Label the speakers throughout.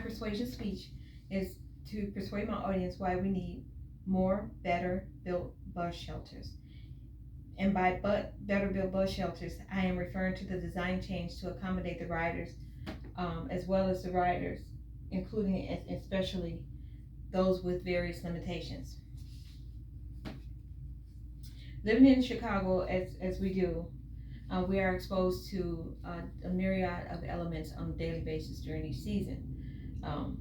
Speaker 1: persuasion speech is to persuade my audience why we need more better built bus shelters. And by better built bus shelters, I am referring to the design change to accommodate the riders, as well as the riders, including especially those with various limitations. Living in Chicago, as we do, we are exposed to a myriad of elements on a daily basis during each season. Um,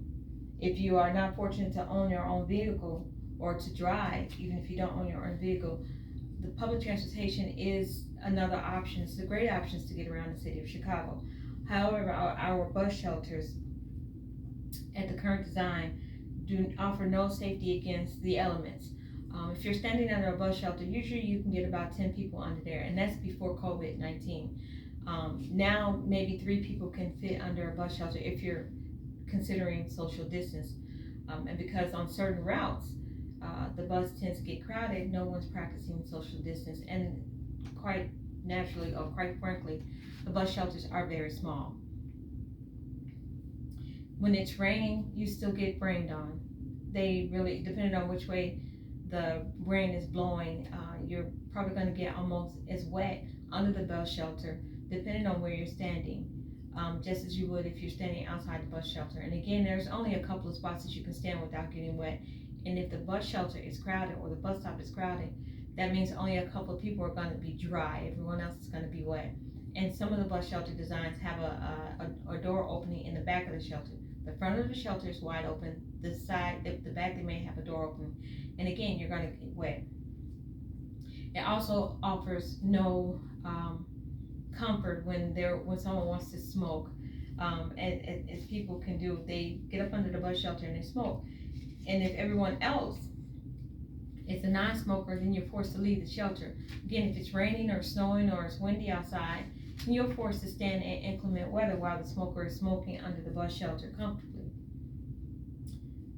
Speaker 1: if you are not fortunate to own your own vehicle or to drive, even if you don't own your own vehicle, the public transportation is another option. It's a great option to get around the city of Chicago. However, our bus shelters at the current design do offer no safety against the elements. If you're standing under a bus shelter, usually you can get about 10 people under there, and that's before COVID-19. Now, maybe 3 people can fit under a bus shelter if you're considering social distance. And because on certain routes, the bus tends to get crowded, no one's practicing social distance, and quite naturally, or quite frankly, the bus shelters are very small. When it's raining, you still get rained on. They really, depending on which way the rain is blowing, you're probably going to get almost as wet under the bus shelter, depending on where you're standing, just as you would if you're standing outside the bus shelter. And again, there's only a couple of spots that you can stand without getting wet. And if the bus shelter is crowded or the bus stop is crowded, that means only a couple of people are going to be dry. Everyone else is going to be wet. And some of the bus shelter designs have a door opening in the back of the shelter. The front of the shelter is wide open. The side, the back, they may have a door open. And again, you're going to get wet. It also offers no comfort when someone wants to smoke. As people can do, they get up under the bus shelter and they smoke. And if everyone else is a non-smoker, then you're forced to leave the shelter. Again, if it's raining or snowing or it's windy outside, you're forced to stand in inclement weather while the smoker is smoking under the bus shelter comfortably.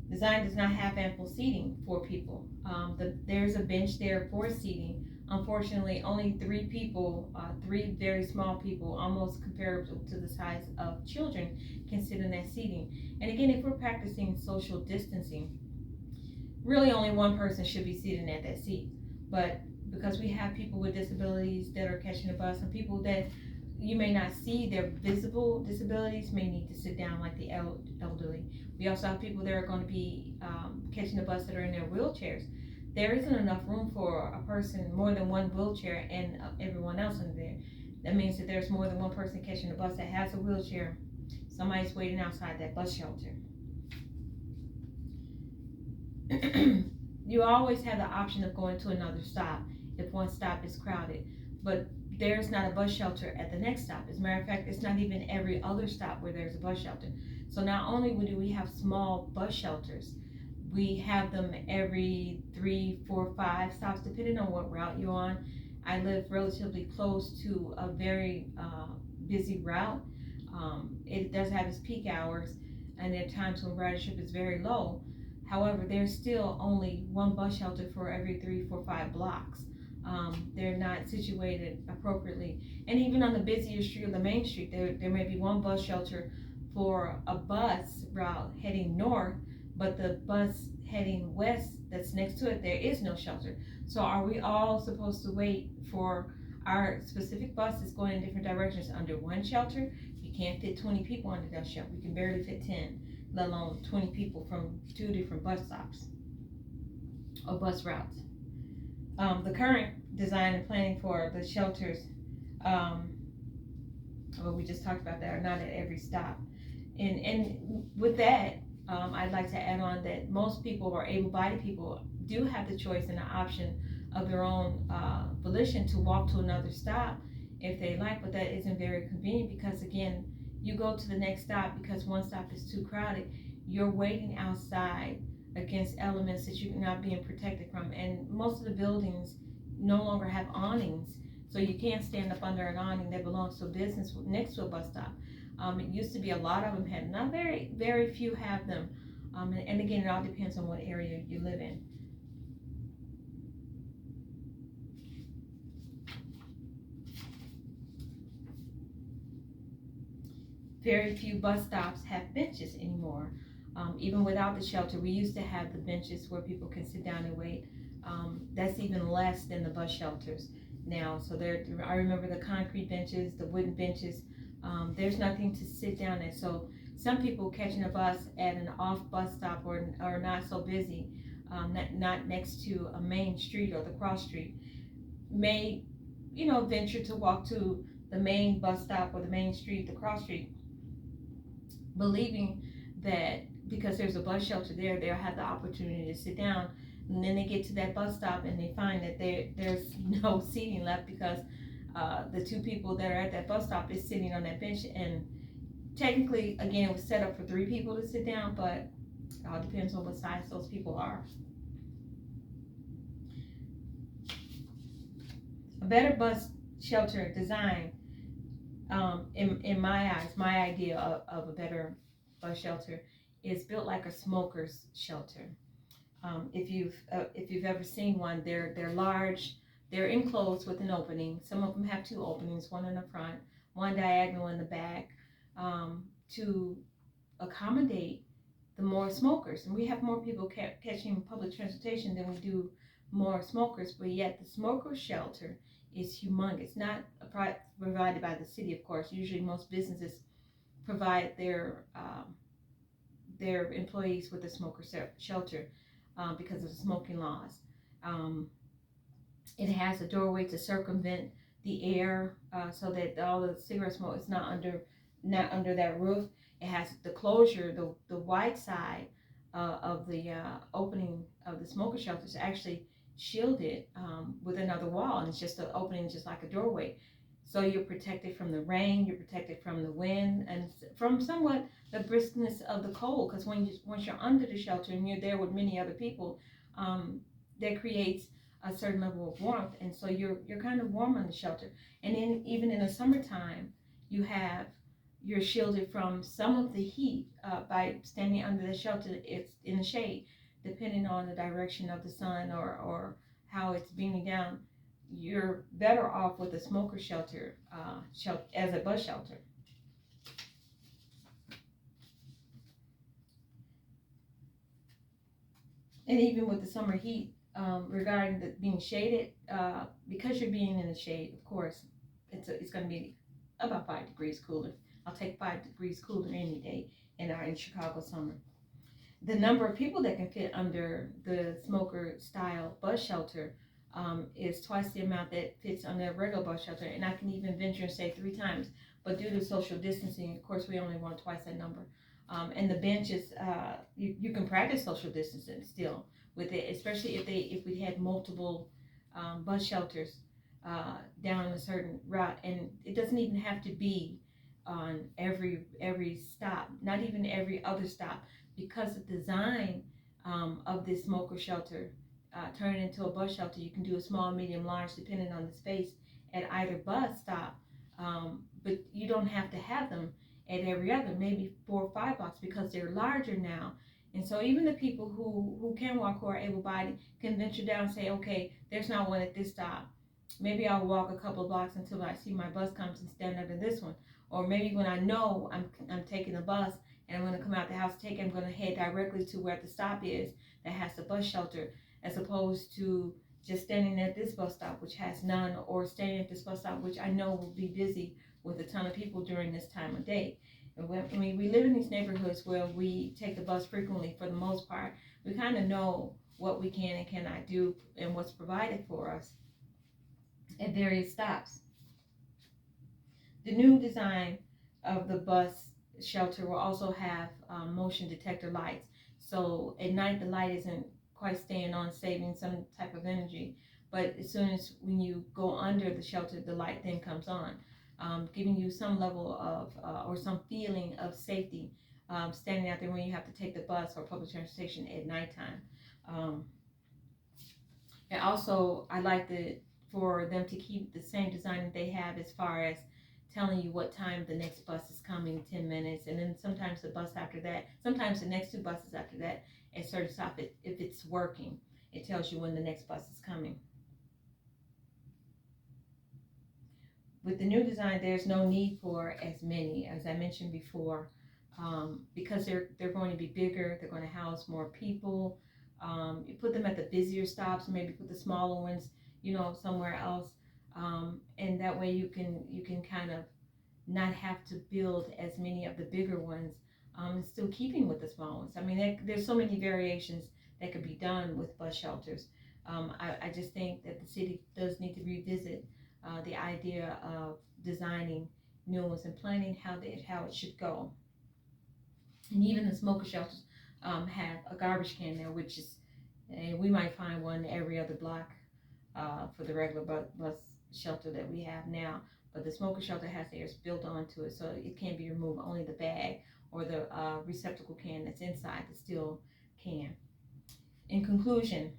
Speaker 1: Design does not have ample seating for people. There's a bench there for seating. Unfortunately, only 3 people, 3 very small people, almost comparable to the size of children, can sit in that seating. And again, if we're practicing social distancing, really only one person should be sitting at that seat. But because we have people with disabilities that are catching the bus, and people that you may not see their visible disabilities may need to sit down, like the elderly. We also have people that are going to be catching the bus that are in their wheelchairs. There isn't enough room for a person, more than one wheelchair, and everyone else in there. That means that there's more than one person catching the bus that has a wheelchair. Somebody's waiting outside that bus shelter. You always have the option of going to another stop if one stop is crowded, but there's not a bus shelter at the next stop. As a matter of fact, it's not even every other stop where there's a bus shelter. So not only do we have small bus shelters, we have them every 3, 4, 5 stops, depending on what route you're on. I live relatively close to a very busy route. It does have its peak hours, and there are times when ridership is very low. However, there's still only one bus shelter for every 3, 4, 5 blocks. They're not situated appropriately. And even on the busier street or the main street, there may be one bus shelter for a bus route heading north, but the bus heading west that's next to it, there is no shelter. So are we all supposed to wait for our specific buses going in different directions under one shelter? You can't fit 20 people under that shelter. You can barely fit 10, let alone 20 people from 2 different bus stops or bus routes. The current design and planning for the shelters, well, we just talked about that, are not at every stop. And with that, I'd like to add on that most people, or able-bodied people, do have the choice and the option of their own volition to walk to another stop if they like, but that isn't very convenient because, again, you go to the next stop because one stop is too crowded. You're waiting outside against elements that you're not being protected from, and most of the buildings no longer have awnings, so you can't stand up under an awning that belongs to a business next to a bus stop. It used to be a lot of them had, not very few have them, and again, it all depends on what area you live in. Very few bus stops have benches anymore. Even without the shelter, we used to have the benches where people can sit down and wait. That's even less than the bus shelters now. So there, I remember the concrete benches, the wooden benches. There's nothing to sit down at. So some people catching a bus at an off bus stop or not so busy, not next to a main street or the cross street, may, venture to walk to the main bus stop or the main street, the cross street, believing that because there's a bus shelter there, they'll have the opportunity to sit down. And then they get to that bus stop and they find that there's no seating left because the two people that are at that bus stop is sitting on that bench. And technically, again, it was set up for 3 people to sit down, but it all depends on what size those people are. A better bus shelter design, in my eyes, my idea of a better bus shelter is built like a smoker's shelter. If you've ever seen one, they're large, they're enclosed with an opening. Some of them have 2 openings, one in the front, one diagonal in the back, to accommodate the more smokers. And we have more people catching public transportation than we do more smokers, but yet the smoker shelter is humongous. Not provided by the city, of course. Usually most businesses provide their employees with a smoker shelter because of the smoking laws. It has a doorway to circumvent the air so that all the cigarette smoke is not under that roof. It has the closure, the wide side of the opening of the smoker shelter is actually shielded with another wall, and it's just an opening, just like a doorway. So you're protected from the rain, you're protected from the wind, and from somewhat the briskness of the cold. Because once you're under the shelter and you're there with many other people, that creates a certain level of warmth, and so you're kind of warm on the shelter. And then even in the summertime, you're shielded from some of the heat by standing under the shelter. It's in the shade, depending on the direction of the sun or how it's beaming down. You're better off with a smoker shelter as a bus shelter. And even with the summer heat, regarding being shaded, because you're being in the shade, of course, it's going to be about 5 degrees cooler. I'll take 5 degrees cooler any day in Chicago summer. The number of people that can fit under the smoker style bus shelter is twice the amount that fits under a regular bus shelter, and I can even venture and say 3 times. But due to social distancing, of course, we only want twice that number. And the benches, you can practice social distancing still with it, especially if we had multiple bus shelters down a certain route, and it doesn't even have to be on every stop, not even every other stop, because the design of this smoker shelter turn it into a bus shelter. You can do a small, medium, large, depending on the space at either bus stop, but you don't have to have them at every other, maybe 4 or 5 blocks, because they're larger now. And so even the people who can walk, who are able-bodied, can venture down and say, okay, there's not one at this stop. Maybe I'll walk a couple of blocks until I see my bus comes and stand under this one. Or maybe when I know I'm taking the bus and I'm going to come out the house to take it, I'm going to head directly to where the stop is that has the bus shelter, as opposed to just standing at this bus stop, which has none, or standing at this bus stop, which I know will be busy with a ton of people during this time of day. And when we live in these neighborhoods where we take the bus frequently, for the most part, we kind of know what we can and cannot do and what's provided for us at various stops. The new design of the bus shelter will also have motion detector lights. So at night, the light isn't quite staying on, saving some type of energy. But as soon as when you go under the shelter, the light then comes on, giving you some level of or some feeling of safety standing out there when you have to take the bus or public transportation at nighttime. And also, I like for them to keep the same design that they have as far as telling you what time the next bus is coming, 10 minutes, and then sometimes the bus after that, sometimes the next 2 buses after that at certain stop, if it's working, it tells you when the next bus is coming. with the new design, there's no need for as many, as I mentioned before, because they're going to be bigger. They're going to house more people. You put them at the busier stops, maybe put the smaller ones, somewhere else, and that way you can kind of not have to build as many of the bigger ones, and still keeping with the small ones. I mean, there's so many variations that could be done with bus shelters. I just think that the city does need to revisit the idea of designing new ones and planning how it should go. And even the smoker shelters have a garbage can there, which is, we might find one every other block for the regular bus shelter that we have now. But the smoker shelter has theirs built onto it, so it can't be removed. Only the bag or the receptacle can that's inside the steel can. In conclusion,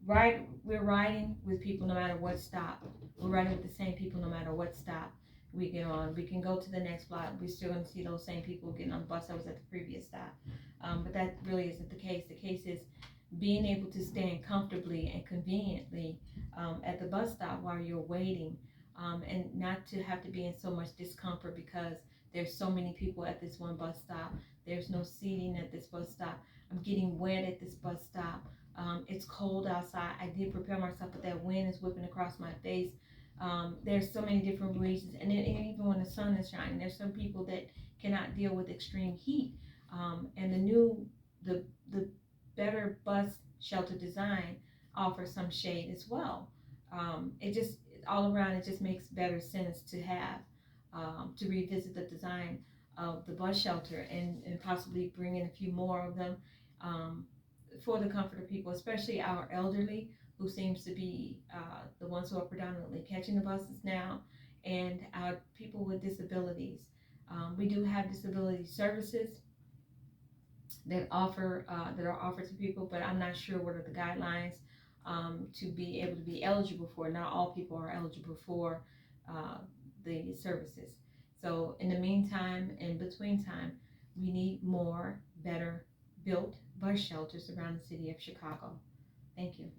Speaker 1: we're riding with people no matter what stop. We're riding with the same people no matter what stop we get on. We can go to the next block. We're still going to see those same people getting on the bus that was at the previous stop. But that really isn't the case. The case is being able to stand comfortably and conveniently at the bus stop while you're waiting, and not to have to be in so much discomfort because there's so many people at this one bus stop. There's no seating at this bus stop. I'm getting wet at this bus stop. It's cold outside. I did prepare myself, but that wind is whipping across my face. There's so many different reasons, and even when the sun is shining, there's some people that cannot deal with extreme heat. And the better bus shelter design offers some shade as well. It just all around, it just makes better sense to have to revisit the design of the bus shelter and possibly bring in a few more of them. For the comfort of people, especially our elderly, who seems to be the ones who are predominantly catching the buses now, and our people with disabilities. We do have disability services that are offered to people, but I'm not sure what are the guidelines to be able to be eligible for. Not all people are eligible for the services. So in the meantime, in between time, we need more, better built bus shelters around the city of Chicago. Thank you.